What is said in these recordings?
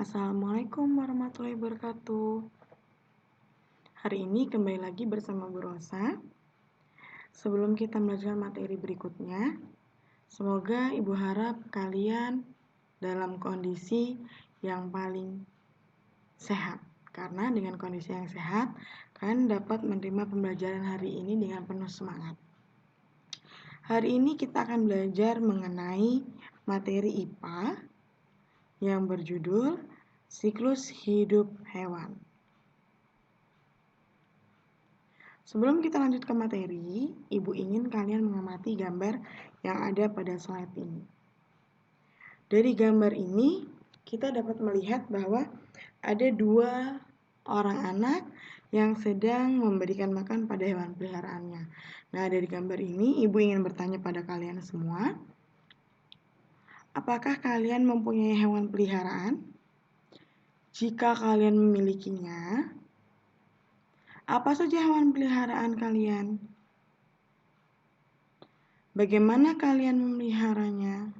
Assalamualaikum warahmatullahi wabarakatuh. Hari ini kembali lagi bersama Bu Rosa. Sebelum kita belajar materi berikutnya, semoga Ibu harap kalian dalam kondisi yang paling sehat. Karena dengan kondisi yang sehat, kalian dapat menerima pembelajaran hari ini dengan penuh semangat. Hari ini kita akan belajar mengenai materi IPA yang berjudul Siklus Hidup Hewan. Sebelum kita lanjut ke materi, Ibu ingin kalian mengamati gambar yang ada pada slide ini. Dari gambar ini, kita dapat melihat bahwa ada dua orang anak yang sedang memberikan makan pada hewan peliharaannya. Nah, dari gambar ini, Ibu ingin bertanya pada kalian semua, apakah kalian mempunyai hewan peliharaan? Jika kalian memilikinya, apa saja hewan peliharaan kalian? Bagaimana kalian memeliharanya?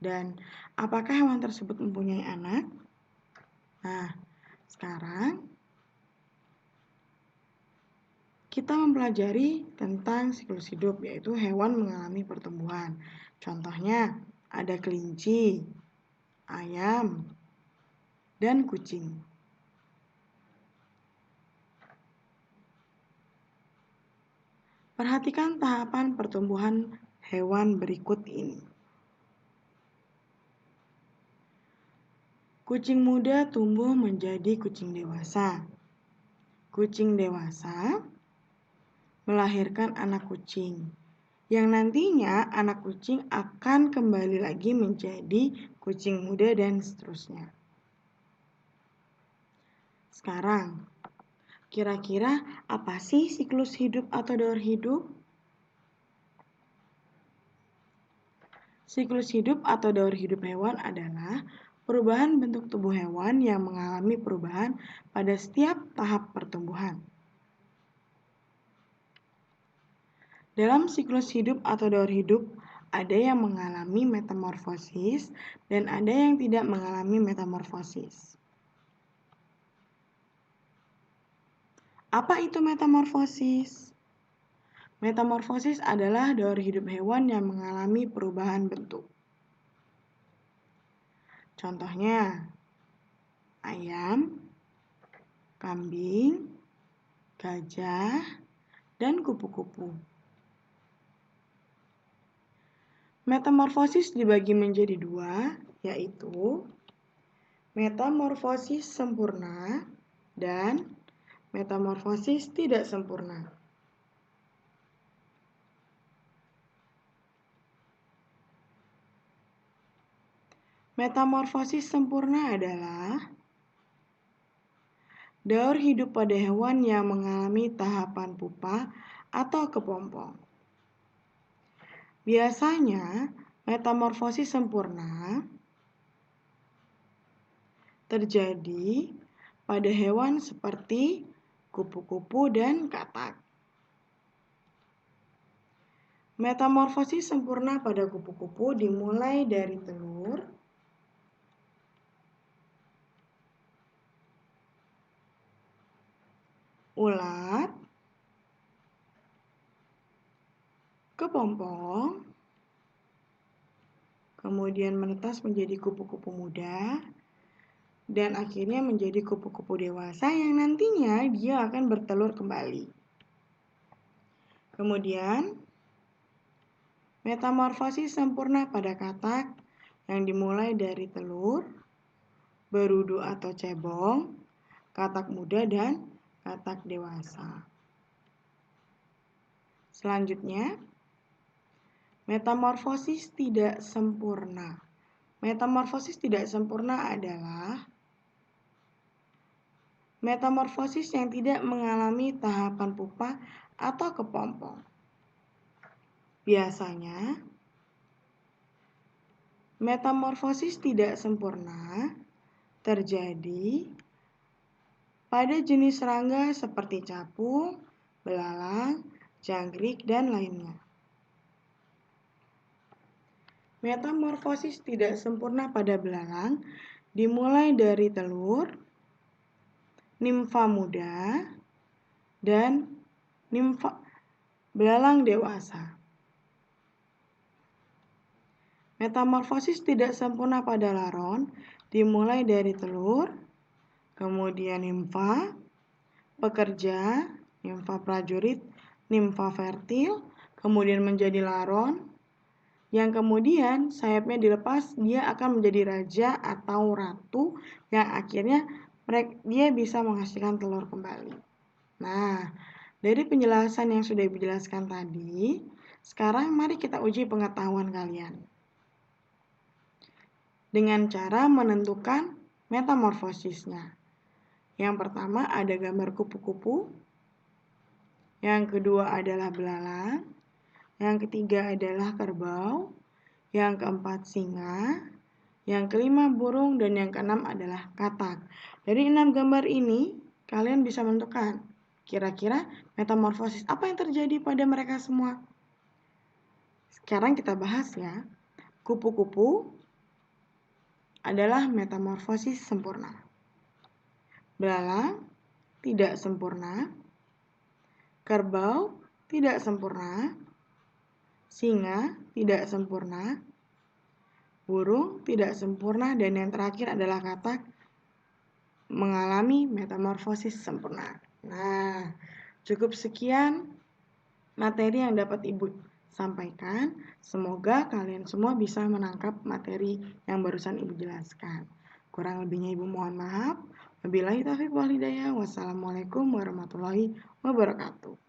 Dan apakah hewan tersebut mempunyai anak? Nah, sekarang kita mempelajari tentang siklus hidup, yaitu hewan mengalami pertumbuhan. Contohnya, ada kelinci, ayam, dan kucing. Perhatikan tahapan pertumbuhan hewan berikut ini. Kucing muda tumbuh menjadi kucing dewasa. Kucing dewasa melahirkan anak kucing, yang nantinya anak kucing akan kembali lagi menjadi kucing muda dan seterusnya. Sekarang, kira-kira apa sih siklus hidup atau daur hidup? Siklus hidup atau daur hidup hewan adalah perubahan bentuk tubuh hewan yang mengalami perubahan pada setiap tahap pertumbuhan. Dalam siklus hidup atau daur hidup, ada yang mengalami metamorfosis dan ada yang tidak mengalami metamorfosis. Apa itu metamorfosis? Metamorfosis adalah daur hidup hewan yang mengalami perubahan bentuk. Contohnya, ayam, kambing, gajah, dan kupu-kupu. Metamorfosis dibagi menjadi dua, yaitu metamorfosis sempurna dan metamorfosis tidak sempurna. Metamorfosis sempurna adalah daur hidup pada hewan yang mengalami tahapan pupa atau kepompong. Biasanya, metamorfosis sempurna terjadi pada hewan seperti kupu-kupu dan katak. Metamorfosis sempurna pada kupu-kupu dimulai dari telur, ulat, kepompong, kemudian menetas menjadi kupu-kupu muda, dan akhirnya menjadi kupu-kupu dewasa yang nantinya dia akan bertelur kembali. Kemudian, metamorfosis sempurna pada katak yang dimulai dari telur, berudu atau cebong, katak muda, dan katak dewasa. Selanjutnya, metamorfosis tidak sempurna. Metamorfosis tidak sempurna adalah metamorfosis yang tidak mengalami tahapan pupa atau kepompong. Biasanya, metamorfosis tidak sempurna terjadi pada jenis serangga seperti capung, belalang, jangkrik, dan lainnya. Metamorfosis tidak sempurna pada belalang dimulai dari telur, nimfa muda, dan nimfa belalang dewasa. Metamorfosis tidak sempurna pada laron dimulai dari telur, kemudian nimfa, pekerja, nimfa prajurit, nimfa fertil, kemudian menjadi laron, yang kemudian sayapnya dilepas, dia akan menjadi raja atau ratu yang akhirnya dia bisa menghasilkan telur kembali. Nah, dari penjelasan yang sudah Ibu jelaskan tadi, sekarang mari kita uji pengetahuan kalian. Dengan cara menentukan metamorfosisnya. Yang pertama ada gambar kupu-kupu, yang kedua adalah belalang, yang ketiga adalah kerbau, yang keempat singa, yang kelima burung, dan yang keenam adalah katak. Dari 6 gambar ini, kalian bisa menentukan kira-kira metamorfosis apa yang terjadi pada mereka semua. Sekarang kita bahas ya. Kupu-kupu adalah metamorfosis sempurna. Belalang tidak sempurna. Kerbau tidak sempurna. Singa tidak sempurna. Burung tidak sempurna, dan yang terakhir adalah katak mengalami metamorfosis sempurna. Nah, cukup sekian materi yang dapat Ibu sampaikan. Semoga kalian semua bisa menangkap materi yang barusan Ibu jelaskan. Kurang lebihnya Ibu mohon maaf. Wabillahi taufiq wal hidayah. Wassalamualaikum warahmatullahi wabarakatuh.